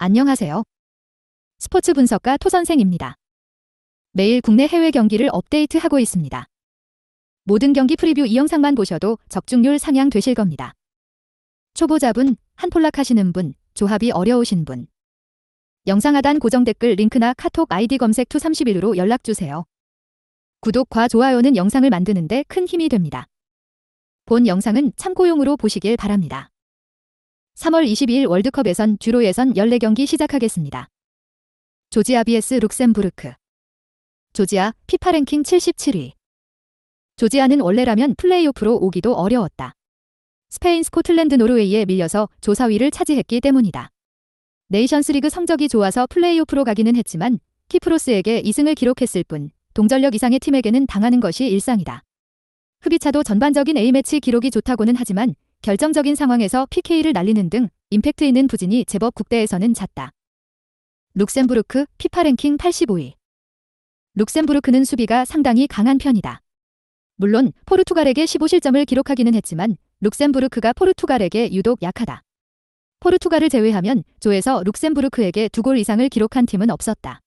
안녕하세요. 스포츠 분석가 토선생입니다. 매일 국내 해외 경기를 업데이트하고 있습니다. 모든 경기 프리뷰 이 영상만 보셔도 적중률 상향 되실 겁니다. 초보자분, 한폴락 하시는 분, 조합이 어려우신 분. 영상 하단 고정 댓글 링크나 카톡 아이디 검색 투31로 연락주세요. 구독과 좋아요는 영상을 만드는데 큰 힘이 됩니다. 본 영상은 참고용으로 보시길 바랍니다. 3월 22일 월드컵 주로 예선 14경기 시작하겠습니다. 조지아 vs 룩셈부르크. 조지아, 피파 랭킹 77위. 조지아는 원래라면 플레이오프로 오기도 어려웠다. 스페인, 스코틀랜드, 노르웨이에 밀려서 조 4위를 차지했기 때문이다. 네이션스리그 성적이 좋아서 플레이오프로 가기는 했지만 키프로스에게 2승을 기록했을 뿐 동전력 이상의 팀에게는 당하는 것이 일상이다. 흡이차도 전반적인 A매치 기록이 좋다고는 하지만 결정적인 상황에서 PK를 날리는 등 임팩트 있는 부진이 제법 국대에서는 잦다. 룩셈부르크, 피파 랭킹 85위. 룩셈부르크는 수비가 상당히 강한 편이다. 물론 포르투갈에게 15실점을 기록하기는 했지만 룩셈부르크가 포르투갈에게 유독 약하다. 포르투갈을 제외하면 조에서 룩셈부르크에게 2골 이상을 기록한 팀은 없었다.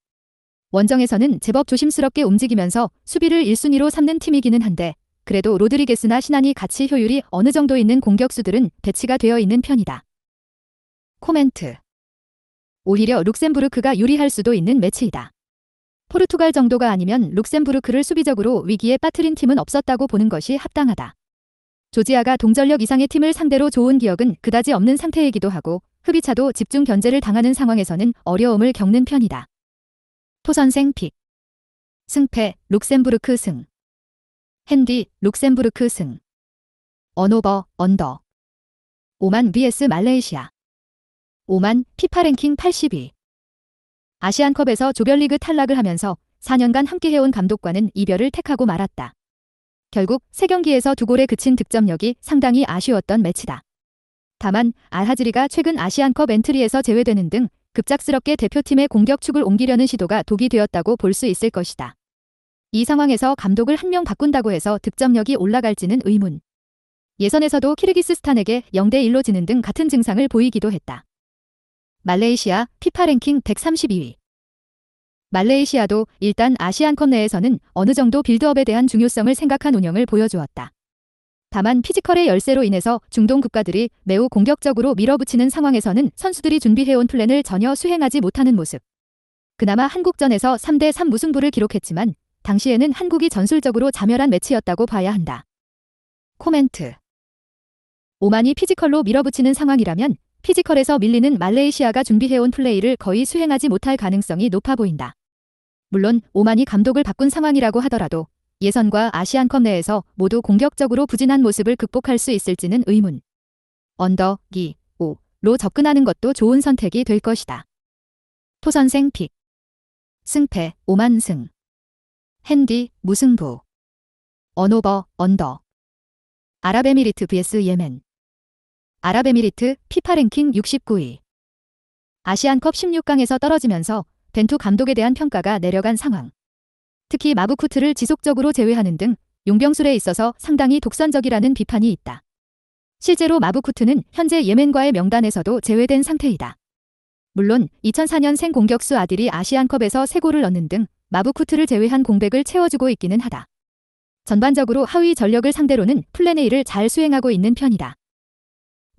원정에서는 제법 조심스럽게 움직이면서 수비를 1순위로 삼는 팀이기는 한데 그래도 로드리게스나 시나니 같이 효율이 어느 정도 있는 공격수들은 배치가 되어 있는 편이다. 코멘트. 오히려 룩셈부르크가 유리할 수도 있는 매치이다. 포르투갈 정도가 아니면 룩셈부르크를 수비적으로 위기에 빠뜨린 팀은 없었다고 보는 것이 합당하다. 조지아가 동전력 이상의 팀을 상대로 좋은 기억은 그다지 없는 상태이기도 하고 흡이차도 집중 견제를 당하는 상황에서는 어려움을 겪는 편이다. 토선생 픽. 승패, 룩셈부르크 승. 핸디, 룩셈부르크 승. 언오버, 언더. 오만 vs 말레이시아. 오만, 피파 랭킹 80위. 아시안컵에서 조별리그 탈락을 하면서 4년간 함께해온 감독과는 이별을 택하고 말았다. 결국 3경기에서 2골에 그친 득점력이 상당히 아쉬웠던 매치다. 다만 알하즈리가 최근 아시안컵 엔트리에서 제외되는 등 급작스럽게 대표팀의 공격축을 옮기려는 시도가 독이 되었다고 볼 수 있을 것이다. 이 상황에서 감독을 한 명 바꾼다고 해서 득점력이 올라갈지는 의문. 예선에서도 키르기스스탄에게 0대1로 지는 등 같은 증상을 보이기도 했다. 말레이시아, 피파 랭킹 132위. 말레이시아도 일단 아시안컵 내에서는 어느 정도 빌드업에 대한 중요성을 생각한 운영을 보여주었다. 다만 피지컬의 열세로 인해서 중동 국가들이 매우 공격적으로 밀어붙이는 상황에서는 선수들이 준비해온 플랜을 전혀 수행하지 못하는 모습. 그나마 한국전에서 3대3 무승부를 기록했지만 당시에는 한국이 전술적으로 자멸한 매치였다고 봐야 한다. 코멘트. 오만이 피지컬로 밀어붙이는 상황이라면 피지컬에서 밀리는 말레이시아가 준비해온 플레이를 거의 수행하지 못할 가능성이 높아 보인다. 물론 오만이 감독을 바꾼 상황이라고 하더라도 예선과 아시안컵 내에서 모두 공격적으로 부진한 모습을 극복할 수 있을지는 의문. 언더, 기, 오로 접근하는 것도 좋은 선택이 될 것이다. 토선생 픽. 승패, 오만 승. 핸디, 무승부. 언오버, 언더. 아랍에미리트 vs 예멘. 아랍에미리트, 피파 랭킹 69위. 아시안컵 16강에서 떨어지면서 벤투 감독에 대한 평가가 내려간 상황. 특히 마부쿠트를 지속적으로 제외하는 등 용병술에 있어서 상당히 독선적이라는 비판이 있다. 실제로 마부쿠트는 현재 예멘과의 명단에서도 제외된 상태이다. 물론 2004년생 공격수 아딜이 아시안컵에서 3골을 넣는 등 마부쿠트를 제외한 공백을 채워주고 있기는 하다. 전반적으로 하위 전력을 상대로는 플랜 A를 잘 수행하고 있는 편이다.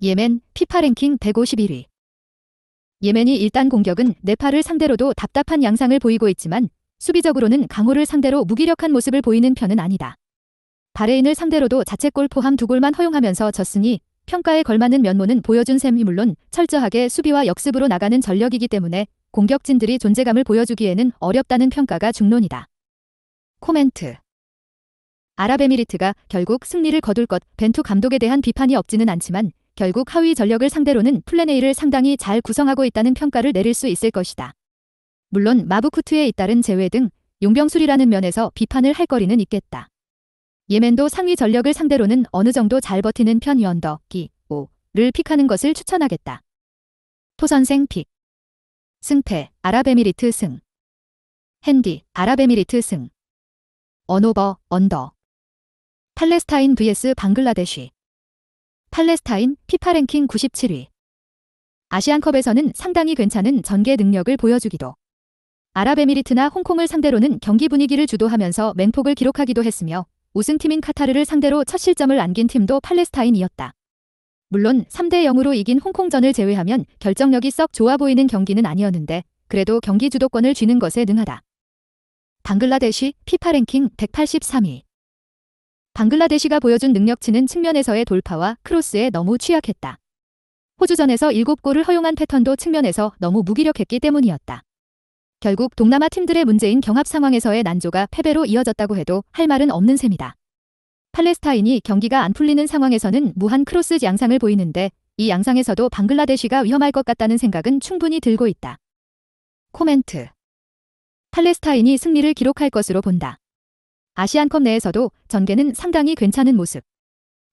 예멘, 피파 랭킹 151위. 예멘이 일단 공격은 네팔을 상대로도 답답한 양상을 보이고 있지만 수비적으로는 강호를 상대로 무기력한 모습을 보이는 편은 아니다. 바레인을 상대로도 자책골 포함 2골만 허용하면서 졌으니 평가에 걸맞는 면모는 보여준 셈이 물론 철저하게 수비와 역습으로 나가는 전력이기 때문에 공격진들이 존재감을 보여주기에는 어렵다는 평가가 중론이다. 코멘트. 아랍에미리트가 결국 승리를 거둘 것, 벤투 감독에 대한 비판이 없지는 않지만 결국 하위 전력을 상대로는 플랜 A를 상당히 잘 구성하고 있다는 평가를 내릴 수 있을 것이다. 물론 마부쿠트의 잇따른 제외 등 용병술이라는 면에서 비판을 할 거리는 있겠다. 예멘도 상위 전력을 상대로는 어느 정도 잘 버티는 편 언더, 기, 오를 픽하는 것을 추천하겠다. 토선생 픽. 승패, 아랍에미리트 승. 핸디, 아랍에미리트 승. 언오버, 언더. 팔레스타인 vs 방글라데시. 팔레스타인, 피파 랭킹 97위. 아시안컵에서는 상당히 괜찮은 전개 능력을 보여주기도. 아랍에미리트나 홍콩을 상대로는 경기 분위기를 주도하면서 맹폭을 기록하기도 했으며 우승팀인 카타르를 상대로 첫 실점을 안긴 팀도 팔레스타인이었다. 물론 3대 0으로 이긴 홍콩전을 제외하면 결정력이 썩 좋아 보이는 경기는 아니었는데 그래도 경기 주도권을 쥐는 것에 능하다. 방글라데시 피파 랭킹 183위. 방글라데시가 보여준 능력치는 측면에서의 돌파와 크로스에 너무 취약했다. 호주전에서 7골을 허용한 패턴도 측면에서 너무 무기력했기 때문이었다. 결국 동남아 팀들의 문제인 경합 상황에서의 난조가 패배로 이어졌다고 해도 할 말은 없는 셈이다. 팔레스타인이 경기가 안 풀리는 상황에서는 무한 크로스 양상을 보이는데 이 양상에서도 방글라데시가 위험할 것 같다는 생각은 충분히 들고 있다. 코멘트. 팔레스타인이 승리를 기록할 것으로 본다. 아시안컵 내에서도 전개는 상당히 괜찮은 모습.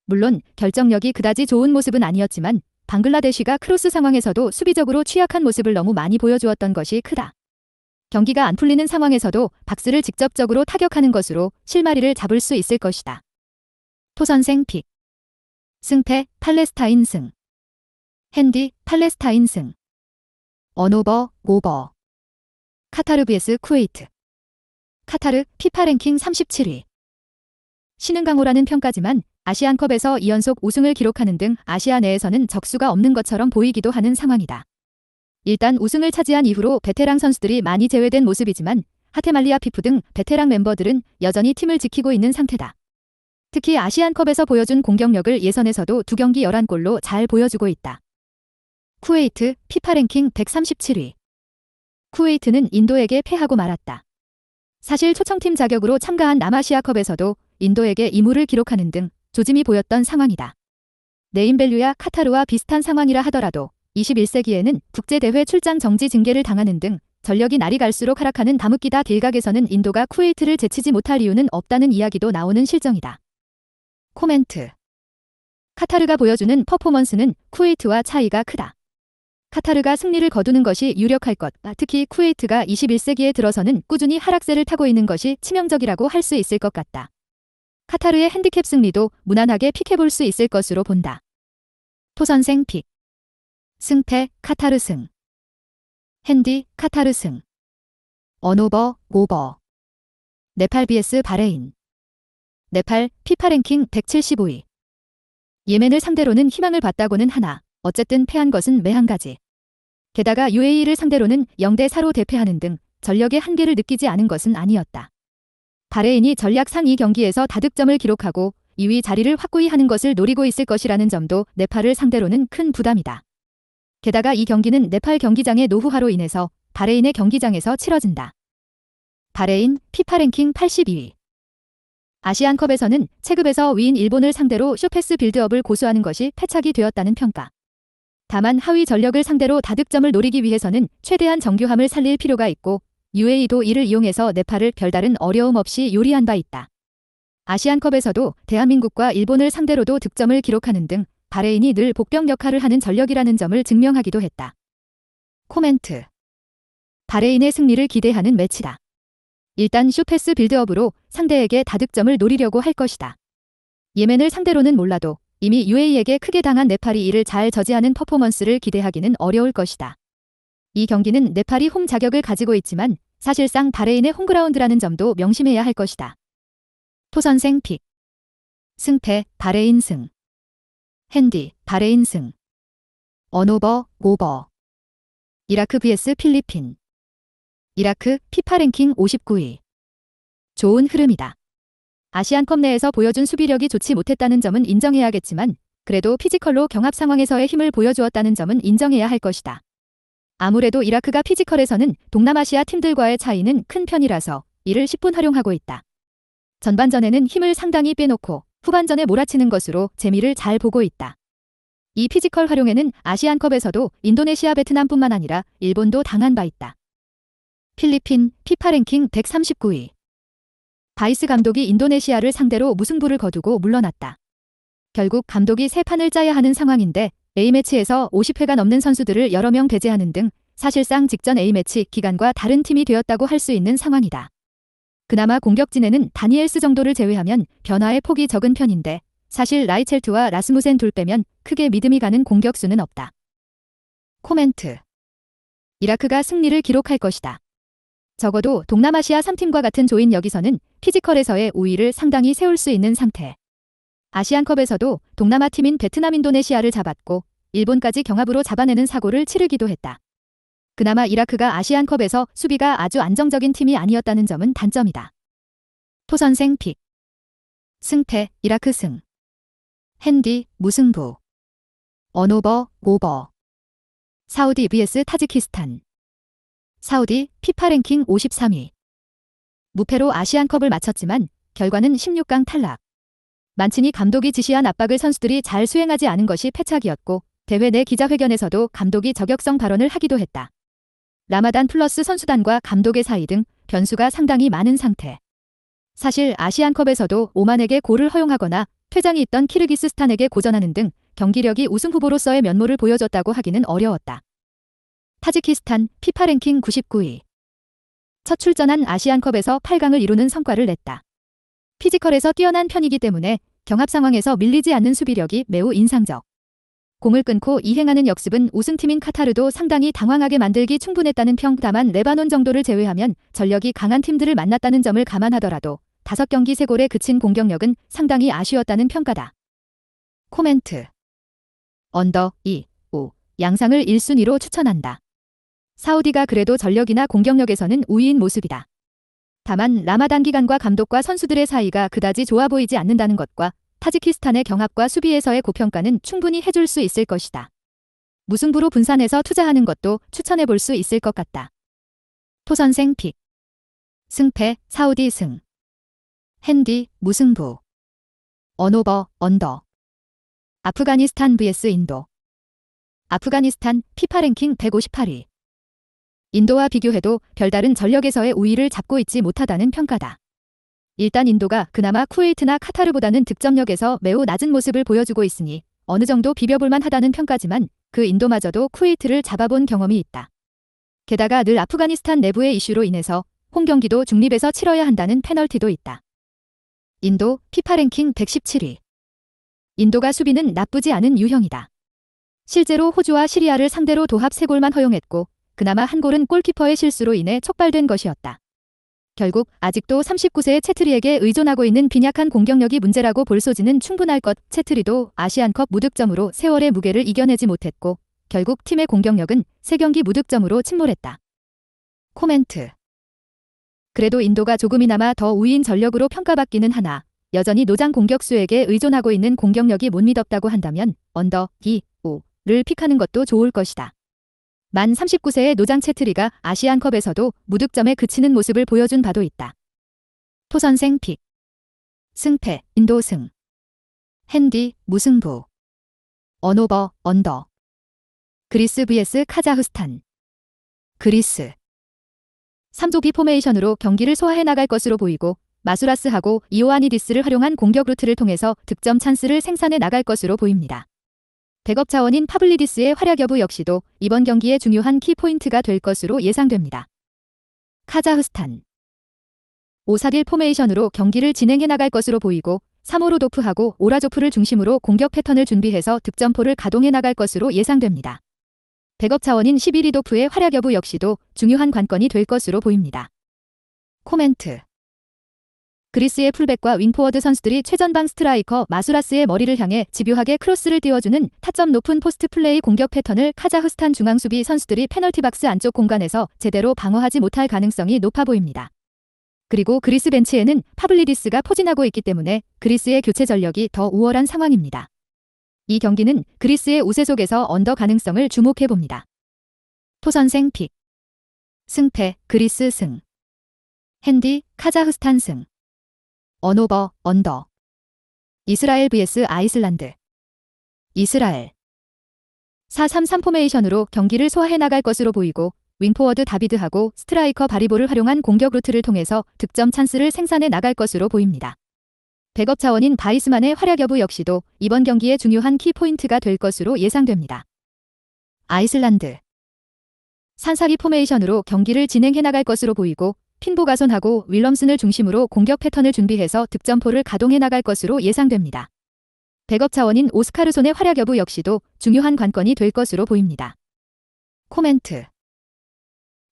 물론 결정력이 그다지 좋은 모습은 아니었지만 방글라데시가 크로스 상황에서도 수비적으로 취약한 모습을 너무 많이 보여주었던 것이 크다. 경기가 안 풀리는 상황에서도 박스를 직접적으로 타격하는 것으로 실마리를 잡을 수 있을 것이다. 토선생 픽. 승패 팔레스타인 승. 핸디 팔레스타인 승. 언오버 오버. 카타르 vs 쿠웨이트. 카타르 피파 랭킹 37위. 신흥강호라는 평가지만 아시안컵에서 2연속 우승을 기록하는 등 아시아 내에서는 적수가 없는 것처럼 보이기도 하는 상황이다. 일단 우승을 차지한 이후로 베테랑 선수들이 많이 제외된 모습이지만 하테말리아 피프 등 베테랑 멤버들은 여전히 팀을 지키고 있는 상태다. 특히 아시안컵에서 보여준 공격력을 예선에서도 2경기 11골로 잘 보여주고 있다. 쿠웨이트 피파 랭킹 137위. 쿠웨이트는 인도에게 패하고 말았다. 사실 초청팀 자격으로 참가한 남아시아컵에서도 인도에게 2무를 기록하는 등 조짐이 보였던 상황이다. 네임밸류야 카타르와 비슷한 상황이라 하더라도 21세기에는 국제대회 출장 정지 징계를 당하는 등 전력이 날이 갈수록 하락하는 다뭇기다 딜각에서는 인도가 쿠웨이트를 제치지 못할 이유는 없다는 이야기도 나오는 실정이다. 코멘트. 카타르가 보여주는 퍼포먼스는 쿠웨이트와 차이가 크다. 카타르가 승리를 거두는 것이 유력할 것, 특히 쿠웨이트가 21세기에 들어서는 꾸준히 하락세를 타고 있는 것이 치명적이라고 할 수 있을 것 같다. 카타르의 핸디캡 승리도 무난하게 픽해볼 수 있을 것으로 본다. 토선생 픽. 승패 카타르 승. 핸디 카타르 승. 언오버 오버. 네팔 vs 바레인. 네팔 피파 랭킹 175위. 예멘을 상대로는 희망을 봤다고는 하나 어쨌든 패한 것은 매한가지. 게다가 UAE를 상대로는 0대4로 대패하는 등 전력의 한계를 느끼지 않은 것은 아니었다. 바레인이 전략 상위 경기에서 다득점을 기록하고 2위 자리를 확고히 하는 것을 노리고 있을 것이라는 점도 네팔을 상대로는 큰 부담이다. 게다가 이 경기는 네팔 경기장의 노후화로 인해서 바레인의 경기장에서 치러진다. 바레인 피파 랭킹 82위. 아시안컵에서는 체급에서 위인 일본을 상대로 쇼패스 빌드업을 고수하는 것이 패착이 되었다는 평가. 다만 하위 전력을 상대로 다득점을 노리기 위해서는 최대한 정교함을 살릴 필요가 있고 UAE도 이를 이용해서 네팔을 별다른 어려움 없이 요리한 바 있다. 아시안컵에서도 대한민국과 일본을 상대로도 득점을 기록하는 등 바레인이 늘 복병 역할을 하는 전력이라는 점을 증명하기도 했다. 코멘트. 바레인의 승리를 기대하는 매치다. 일단 쇼패스 빌드업으로 상대에게 다득점을 노리려고 할 것이다. 예멘을 상대로는 몰라도 이미 UAE에게 크게 당한 네팔이 이를 잘 저지하는 퍼포먼스를 기대하기는 어려울 것이다. 이 경기는 네팔이 홈 자격을 가지고 있지만 사실상 바레인의 홈그라운드라는 점도 명심해야 할 것이다. 토선생 픽. 승패 바레인 승. 핸디 바레인 승. 언오버 오버. 이라크 vs 필리핀. 이라크 피파 랭킹 59위. 좋은 흐름이다. 아시안컵 내에서 보여준 수비력이 좋지 못했다는 점은 인정해야겠지만 그래도 피지컬로 경합 상황에서의 힘을 보여주었다는 점은 인정해야 할 것이다. 아무래도 이라크가 피지컬에서는 동남아시아 팀들과의 차이는 큰 편이라서 이를 10분 활용하고 있다. 전반전에는 힘을 상당히 빼놓고 후반전에 몰아치는 것으로 재미를 잘 보고 있다. 이 피지컬 활용에는 아시안컵에서도 인도네시아 베트남뿐만 아니라 일본도 당한 바 있다. 필리핀 피파 랭킹 139위. 바이스 감독이 인도네시아를 상대로 무승부를 거두고 물러났다. 결국 감독이 새 판을 짜야 하는 상황인데 A매치에서 50회가 넘는 선수들을 여러 명 배제하는 등 사실상 직전 A매치 기간과 다른 팀이 되었다고 할 수 있는 상황이다. 그나마 공격진에는 다니엘스 정도를 제외하면 변화의 폭이 적은 편인데 사실 라이첼트와 라스무센 둘 빼면 크게 믿음이 가는 공격수는 없다. 코멘트. 이라크가 승리를 기록할 것이다. 적어도 동남아시아 3팀과 같은 조인 여기서는 피지컬에서의 우위를 상당히 세울 수 있는 상태. 아시안컵에서도 동남아 팀인 베트남 인도네시아를 잡았고 일본까지 경합으로 잡아내는 사고를 치르기도 했다. 그나마 이라크가 아시안컵에서 수비가 아주 안정적인 팀이 아니었다는 점은 단점이다. 토선생 픽. 승패 이라크 승. 핸디 무승부. 언오버 오버. 사우디 vs 타지키스탄. 사우디 피파 랭킹 53위. 무패로 아시안컵을 마쳤지만 결과는 16강 탈락. 만치니 감독이 지시한 압박을 선수들이 잘 수행하지 않은 것이 패착이었고 대회 내 기자회견에서도 감독이 저격성 발언을 하기도 했다. 라마단 플러스 선수단과 감독의 사이 등 변수가 상당히 많은 상태. 사실 아시안컵에서도 오만에게 골을 허용하거나 퇴장이 있던 키르기스스탄에게 고전하는 등 경기력이 우승 후보로서의 면모를 보여줬다고 하기는 어려웠다. 타지키스탄 피파 랭킹 99위. 첫 출전한 아시안컵에서 8강을 이루는 성과를 냈다. 피지컬에서 뛰어난 편이기 때문에 경합 상황에서 밀리지 않는 수비력이 매우 인상적. 공을 끊고 이행하는 역습은 우승팀인 카타르도 상당히 당황하게 만들기 충분했다는 평. 다만 레바논 정도를 제외하면 전력이 강한 팀들을 만났다는 점을 감안하더라도 5경기 3골에 그친 공격력은 상당히 아쉬웠다는 평가다. 코멘트. 언더 2, 5 양상을 1순위로 추천한다. 사우디가 그래도 전력이나 공격력에서는 우위인 모습이다. 다만 라마단 기간과 감독과 선수들의 사이가 그다지 좋아 보이지 않는다는 것과 타지키스탄의 경합과 수비에서의 고평가는 충분히 해줄 수 있을 것이다. 무승부로 분산해서 투자하는 것도 추천해 볼 수 있을 것 같다. 토선생 픽. 승패 사우디 승. 핸디 무승부. 언오버 언더. 아프가니스탄 vs 인도. 아프가니스탄 피파 랭킹 158위. 인도와 비교해도 별다른 전력에서의 우위를 잡고 있지 못하다는 평가다. 일단 인도가 그나마 쿠웨이트나 카타르보다는 득점력에서 매우 낮은 모습을 보여주고 있으니 어느 정도 비벼볼만 하다는 평가지만 그 인도마저도 쿠웨이트를 잡아본 경험이 있다. 게다가 늘 아프가니스탄 내부의 이슈로 인해서 홈경기도 중립에서 치러야 한다는 페널티도 있다. 인도 피파 랭킹 117위. 인도가 수비는 나쁘지 않은 유형이다. 실제로 호주와 시리아를 상대로 도합 3골만 허용했고 그나마 한 골은 골키퍼의 실수로 인해 촉발된 것이었다. 결국 아직도 39세의 채트리에게 의존하고 있는 빈약한 공격력이 문제라고 볼 소지는 충분할 것. 채트리도 아시안컵 무득점으로 세월의 무게를 이겨내지 못했고 결국 팀의 공격력은 3경기 무득점으로 침몰했다. 코멘트. 그래도 인도가 조금이나마 더 우위인 전력으로 평가받기는 하나 여전히 노장 공격수에게 의존하고 있는 공격력이 못 믿었다고 한다면 언더 2, 5를 픽하는 것도 좋을 것이다. 만 39세의 노장 채트리가 아시안컵에서도 무득점에 그치는 모습을 보여준 바도 있다. 토선생 픽. 승패 인도 승. 핸디 무승부. 언오버 언더. 그리스 vs 카자흐스탄. 그리스. 3조기 포메이션으로 경기를 소화해 나갈 것으로 보이고 마수라스하고 이오아니디스를 활용한 공격 루트를 통해서 득점 찬스를 생산해 나갈 것으로 보입니다. 백업 자원인 파블리디스의 활약 여부 역시도 이번 경기의 중요한 키포인트가 될 것으로 예상됩니다. 카자흐스탄. 5-4-1 포메이션으로 경기를 진행해 나갈 것으로 보이고 사모로도프하고 오라조프를 중심으로 공격 패턴을 준비해서 득점포를 가동해 나갈 것으로 예상됩니다. 백업 자원인 시비리도프의 활약 여부 역시도 중요한 관건이 될 것으로 보입니다. 코멘트. 그리스의 풀백과 윙포워드 선수들이 최전방 스트라이커 마수라스의 머리를 향해 집요하게 크로스를 띄워주는 타점 높은 포스트 플레이 공격 패턴을 카자흐스탄 중앙수비 선수들이 페널티 박스 안쪽 공간에서 제대로 방어하지 못할 가능성이 높아 보입니다. 그리고 그리스 벤치에는 파블리디스가 포진하고 있기 때문에 그리스의 교체 전력이 더 우월한 상황입니다. 이 경기는 그리스의 우세 속에서 언더 가능성을 주목해봅니다. 토선생 픽. 승패 그리스 승. 핸디 카자흐스탄 승. 언오버 언더. 이스라엘 vs 아이슬란드. 이스라엘. 4-3-3 포메이션으로 경기를 소화해 나갈 것으로 보이고 윙포워드 다비드하고 스트라이커 바리보를 활용한 공격 루트를 통해서 득점 찬스를 생산해 나갈 것으로 보입니다. 백업 자원인 바이스만의 활약 여부 역시도 이번 경기의 중요한 키포인트가 될 것으로 예상됩니다. 아이슬란드. 산사기 포메이션으로 경기를 진행해 나갈 것으로 보이고 핀보가손하고 윌럼슨을 중심으로 공격 패턴을 준비해서 득점포를 가동해 나갈 것으로 예상됩니다. 백업 자원인 오스카르손의 활약 여부 역시도 중요한 관건이 될 것으로 보입니다. 코멘트.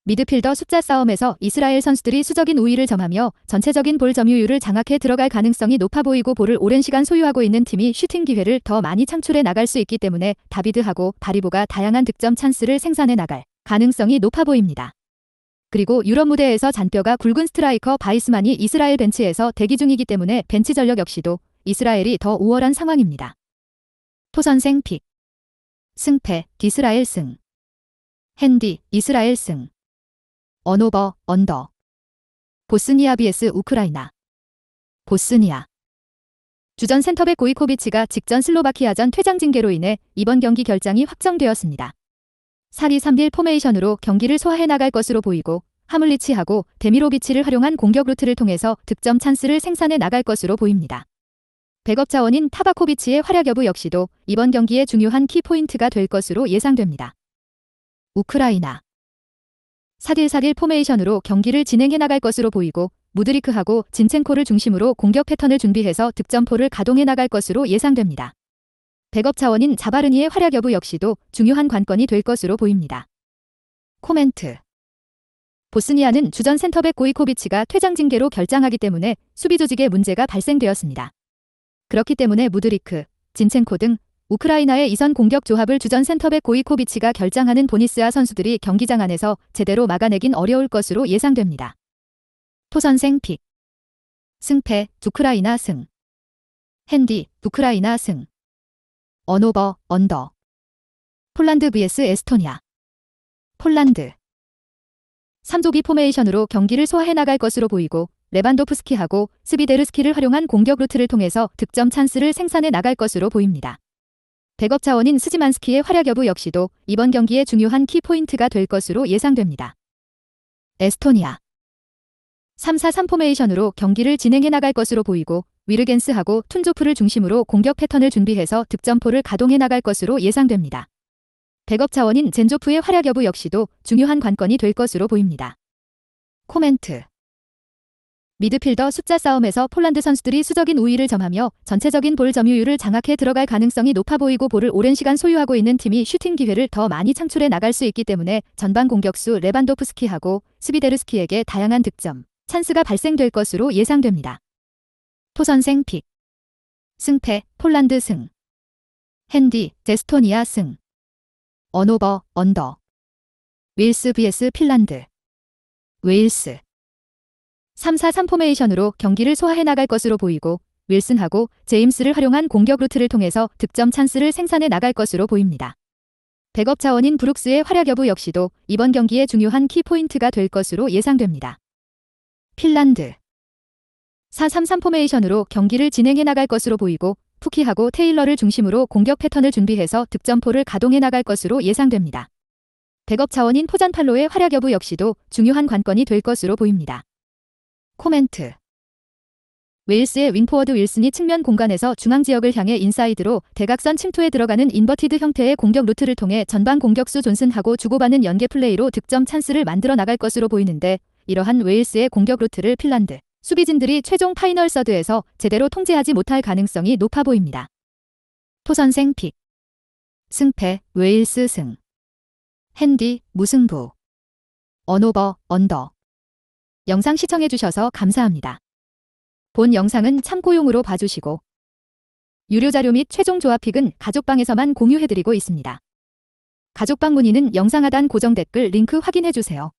미드필더 숫자 싸움에서 이스라엘 선수들이 수적인 우위를 점하며 전체적인 볼 점유율을 장악해 들어갈 가능성이 높아 보이고 볼을 오랜 시간 소유하고 있는 팀이 슈팅 기회를 더 많이 창출해 나갈 수 있기 때문에 다비드하고 바리보가 다양한 득점 찬스를 생산해 나갈 가능성이 높아 보입니다. 그리고 유럽 무대에서 잔뼈가 굵은 스트라이커 바이스만이 이스라엘 벤치에서 대기 중이기 때문에 벤치 전력 역시도 이스라엘이 더 우월한 상황입니다. 토선생 픽. 승패 이스라엘 승. 핸디 이스라엘 승. 언오버 언더. 보스니아 vs 우크라이나. 보스니아. 주전 센터백 고이코비치가 직전 슬로바키아전 퇴장 징계로 인해 이번 경기 결장이 확정되었습니다. 4-2-3-1 포메이션으로 경기를 소화해 나갈 것으로 보이고 하물리치하고 데미로비치를 활용한 공격 루트를 통해서 득점 찬스를 생산해 나갈 것으로 보입니다. 백업 자원인 타바코비치의 활약 여부 역시도 이번 경기의 중요한 키포인트가 될 것으로 예상됩니다. 우크라이나. 4-1-4-1 포메이션으로 경기를 진행해 나갈 것으로 보이고 무드리크하고 진첸코를 중심으로 공격 패턴을 준비해서 득점포를 가동해 나갈 것으로 예상됩니다. 백업 자원인 자바르니의 활약 여부 역시도 중요한 관건이 될 것으로 보입니다. 코멘트. 보스니아는 주전 센터백 고이코비치가 퇴장 징계로 결장하기 때문에 수비 조직에 문제가 발생되었습니다. 그렇기 때문에 무드리크, 진첸코 등 우크라이나의 이선 공격 조합을 주전 센터백 고이코비치가 결장하는 보니스아 선수들이 경기장 안에서 제대로 막아내긴 어려울 것으로 예상됩니다. 토선생 픽. 승패 우크라이나 승. 핸디 우크라이나 승. 언오버 언더. 폴란드 vs 에스토니아. 폴란드. 3조비 포메이션으로 경기를 소화해 나갈 것으로 보이고 레반도프스키하고 스비데르스키를 활용한 공격 루트를 통해서 득점 찬스를 생산해 나갈 것으로 보입니다. 백업 자원인 스지만스키의 활약 여부 역시도 이번 경기의 중요한 키포인트가 될 것으로 예상됩니다. 에스토니아. 3-4-3 포메이션으로 경기를 진행해 나갈 것으로 보이고 위르겐스하고 툰조프를 중심으로 공격 패턴을 준비해서 득점포를 가동해 나갈 것으로 예상됩니다. 백업 자원인 젠조프의 활약 여부 역시도 중요한 관건이 될 것으로 보입니다. 코멘트. 미드필더 숫자 싸움에서 폴란드 선수들이 수적인 우위를 점하며 전체적인 볼 점유율을 장악해 들어갈 가능성이 높아 보이고 볼을 오랜 시간 소유하고 있는 팀이 슈팅 기회를 더 많이 창출해 나갈 수 있기 때문에 전반 공격수 레반도프스키하고 스비데르스키에게 다양한 득점, 찬스가 발생될 것으로 예상됩니다. 토선생 픽. 승패 폴란드 승. 핸디 에스토니아 승. 언오버 언더. 웨일스 vs 핀란드. 웨일스. 3-4-3 포메이션으로 경기를 소화해 나갈 것으로 보이고 윌슨하고 제임스를 활용한 공격 루트를 통해서 득점 찬스를 생산해 나갈 것으로 보입니다. 백업 자원인 브룩스의 활약 여부 역시도 이번 경기의 중요한 키포인트가 될 것으로 예상됩니다. 핀란드. 4-3-3 포메이션으로 경기를 진행해 나갈 것으로 보이고 푸키하고 테일러를 중심으로 공격 패턴을 준비해서 득점포를 가동해 나갈 것으로 예상됩니다. 백업 자원인 포잔팔로의 활약 여부 역시도 중요한 관건이 될 것으로 보입니다. 코멘트. 웨일스의 윙포워드 윌슨이 측면 공간에서 중앙 지역을 향해 인사이드로 대각선 침투에 들어가는 인버티드 형태의 공격 루트를 통해 전방 공격수 존슨하고 주고받는 연계 플레이로 득점 찬스를 만들어 나갈 것으로 보이는데 이러한 웨일스의 공격 루트를 핀란드 수비진들이 최종 파이널 서드에서 제대로 통제하지 못할 가능성이 높아 보입니다. 토선생 픽. 승패 웨일스 승. 핸디 무승부. 언오버 언더. 영상 시청해주셔서 감사합니다. 본 영상은 참고용으로 봐주시고 유료 자료 및 최종 조합픽은 가족방에서만 공유해드리고 있습니다. 가족방 문의는 영상 하단 고정 댓글 링크 확인해주세요.